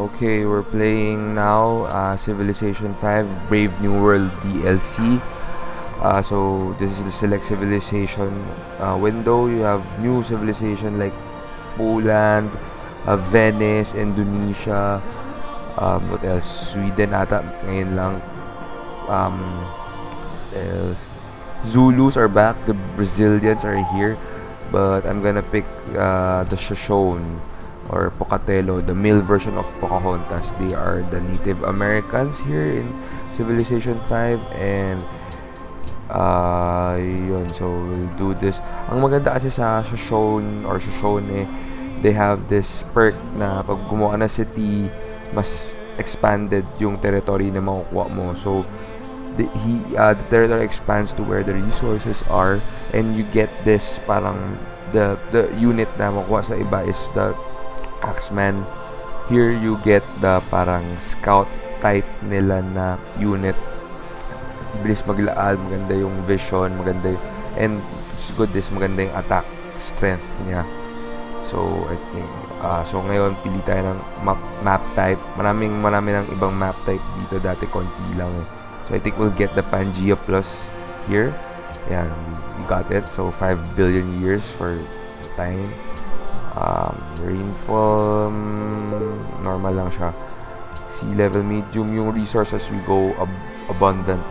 Okay, we're playing now Civilization 5 Brave New World DLC. So this is the select civilization window. You have new civilization like Poland, Venice, Indonesia, what else? Sweden ata ngayon lang. Um, else? Zulus are back. The Brazilians are here, but I'm gonna pick the Shoshone or Pocatello, the male version of Pocahontas. They are the Native Americans here in Civilization 5, and yun, so we'll do this. Ang maganda kasi sa Shoshone or Shoshone, they have this perk na pag gumawa ng city, mas expanded yung territory na makukuha mo. So the territory expands to where the resources are, and you get this parang the unit na makuha sa iba is the Axeman. Here you get the parang scout type nila na unit. Bilis maglaan, maganda yung vision, maganda yung, and it's good is maganda yung attack strength niya. So I think so ngayon pili tayo ng map type. Marami ng ibang map type dito, dati konti lang eh. So I think we'll get the Pangea Plus here. Yan, we got it. So 5 billion years for time. Rainfall, normal lang siya. Sea level medium, yung resources we go abundant.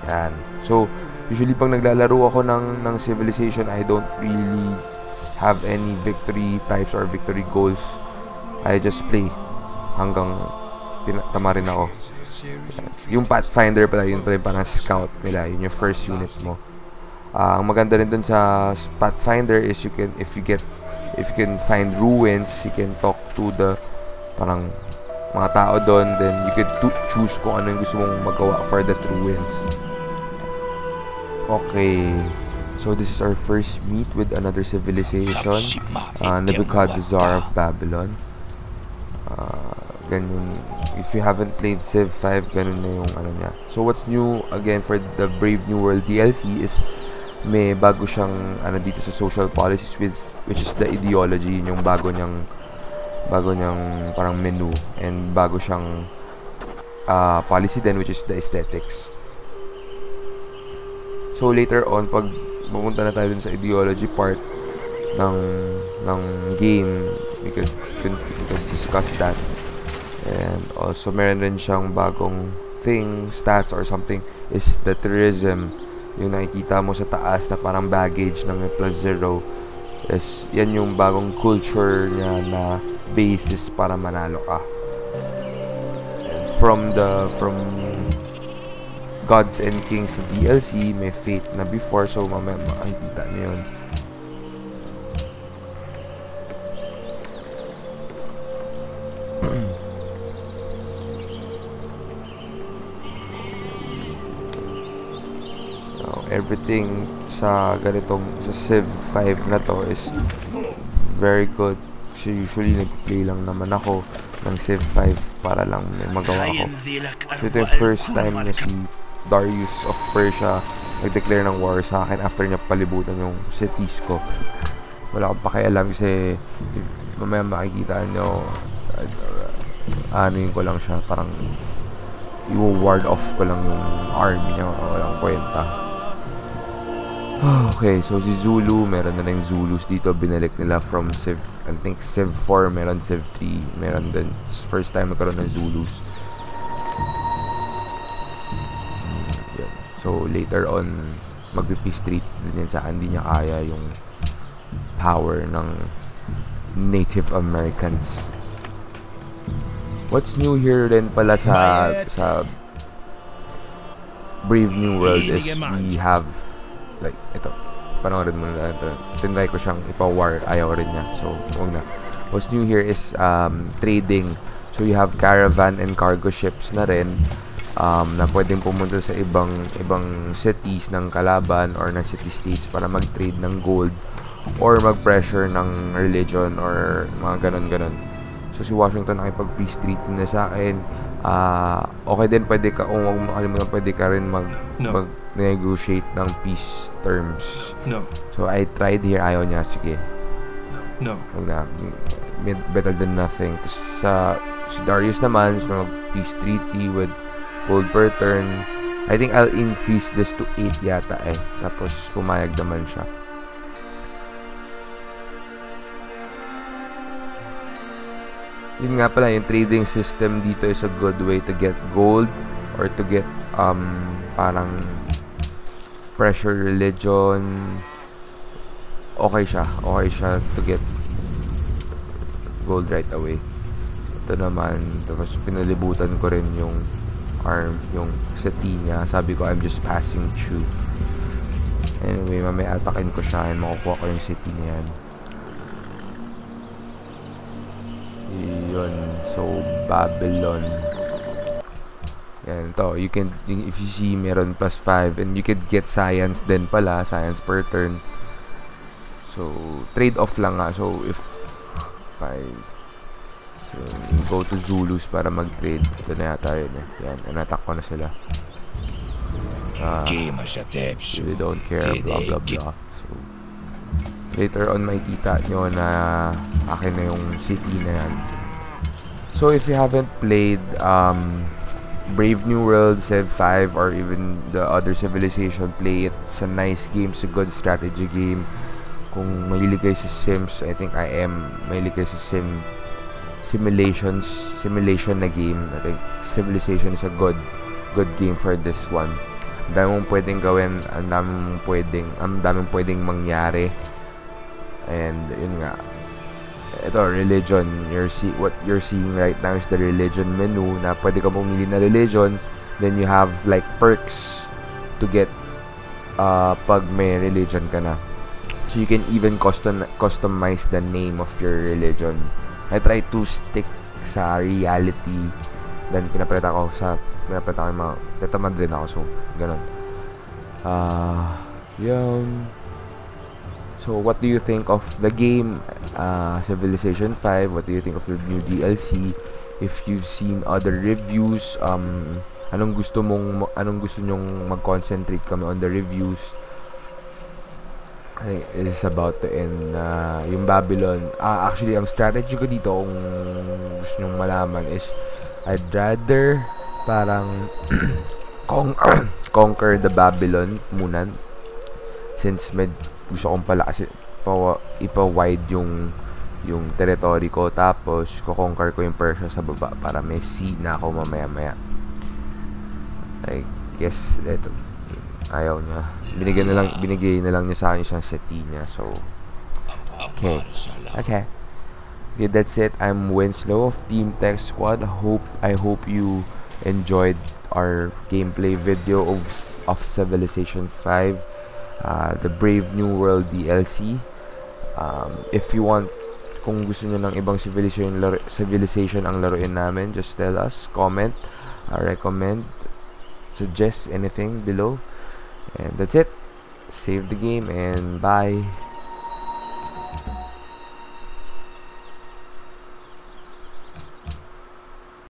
Yan. So usually pag naglalaro ako ng Civilization, I don't really have any victory types or victory goals. I just play hanggang tama rin ako. Yung Pathfinder pala, yun pala yung parang scout nila, yun yung first unit mo. Ang maganda rin dun sa Pathfinder is if you can find ruins, you can talk to the parang mga tao doon, then you can choose kung ano yung gusto mong magawa for that ruins. Okay, so this is our first meet with another civilization, Nebuchadnezzar of Babylon. Ganun, if you haven't played Civ 5, ganun na yung ano niya. So what's new again for the Brave New World DLC is may bago siyang ano dito sa social policies, which is the ideology, yung bago niyang parang menu, and bago siyang policy din, which is the aesthetics. So later on, pag pumunta na tayo dun sa ideology part ng game, we could discuss that. And also meron rin siyang bagong thing, stats or something, is the tourism. Yung nakikita mo sa taas na parang baggage ng +0 is yan yung bagong culture niya na basis para manalo ka. And from Gods and Kings na DLC, may Fate na before, so mamaya makikita niyo yun. Everything sa ganitong sa Civ 5 na to is very good. So usually nag-play lang naman ako ng Civ 5 para lang may magawa ako. So ito yung first time na si Darius of Persia nag-declare ng war sa akin after niya palibutan yung cities ko. Wala akong pakialam kasi mamaya makikita nyo anuin ko lang siya, parang i-ward off ko lang yung army niya, walang kwenta. Okay, so si Zulu, meron na rin Zulus dito, binalik nila from Civ, I think Civ 4, meron Civ 3, meron din, first time magkaroon ng Zulus. Yeah. So later on, mag-peace treat din yan sa hindi niya kaya yung power ng Native Americans. What's new here din pala sa Brave New World is we have like, ito, panoorin mo na ito. Tinry ko siyang ipa-war, ayaw rin niya. So, huwag na. What's new here is trading. So, you have caravan and cargo ships na rin na pwedeng pumunta sa ibang cities ng kalaban or ng city-states para mag-trade ng gold or mag-pressure ng religion or mga ganon-ganon. So, si Washington nakipag-peace treaty na sa akin. Okay din, pwede ka, kung huwag makalimutan, pwede ka rin mag-negotiate ng peace terms. No. So, I tried here, ayaw niya, sige. No. Huwag na, better than nothing. Tapos sa si Darius naman, so mag-peace treaty with gold per turn. I think I'll increase this to 8 yata eh. Tapos, pumayag naman siya. Yun nga pala, yung trading system dito is a good way to get gold or to get, parang pressure religion. Okay siya to get gold right away. Ito naman, tapos pinalibutan ko rin yung yung seti niya. Sabi ko, I'm just passing through. Anyway, mamaya atakin ko siya and makukuha ko yung seti niya yan. Yun. So, Babylon. Yan, to. You can, if you see, meron +5 and you could get science din pala. Science per turn. So, trade-off lang nga. So, if 5 so, go to Zulus para mag-trade. Ito na yata yun eh. Yan, inattack ko na sila. They don't care, blah blah blah. So, later on makikita nyo na akin na yung city na yan. So, if you haven't played Brave New World, Civ 5, or even the other Civilization, play it. It's a nice game. It's a good strategy game. Kung mahilig kayo sa Sims, I think I am. Mahilig kayo sa simulation na game. I think Civilization is a good game for this one. Ang dami mong pwedeng gawin, ang daming pwedeng mangyari. And yun nga, ito, religion. What you're seeing right now is the religion menu, na pwede ka pumili na religion. Then you have like perks to get pag may religion ka na. So you can even customize the name of your religion. I try to stick sa reality. Then pinapalitan ko yung mga tetamad rin ako. So, ganun. Yun. So, what do you think of the game? Civilization 5. What do you think of the new DLC? If you've seen other reviews, anong gusto nyong mag-concentrate kami on the reviews? I think it is about to end. Yung Babylon, actually ang strategy ko dito, kung gusto nyong malaman, is I'd rather parang conquer the Babylon muna, since gusto kong pala kasi ipa-wide yung territory ko, tapos ko-conquer ko yung Persia sa baba para may sea na ako mamaya-maya. I guess eto, ayaw niya. Binigay na lang niya sa akin isang seti niya. So, okay. That's it. I'm Winslow of Team Tech Squad. I hope you enjoyed our gameplay video of Civilization 5, the Brave New World DLC. If you want, kung gusto niyo ng ibang civilization ang laruin namin, just tell us, comment, recommend, suggest anything below. And that's it. Save the game and bye.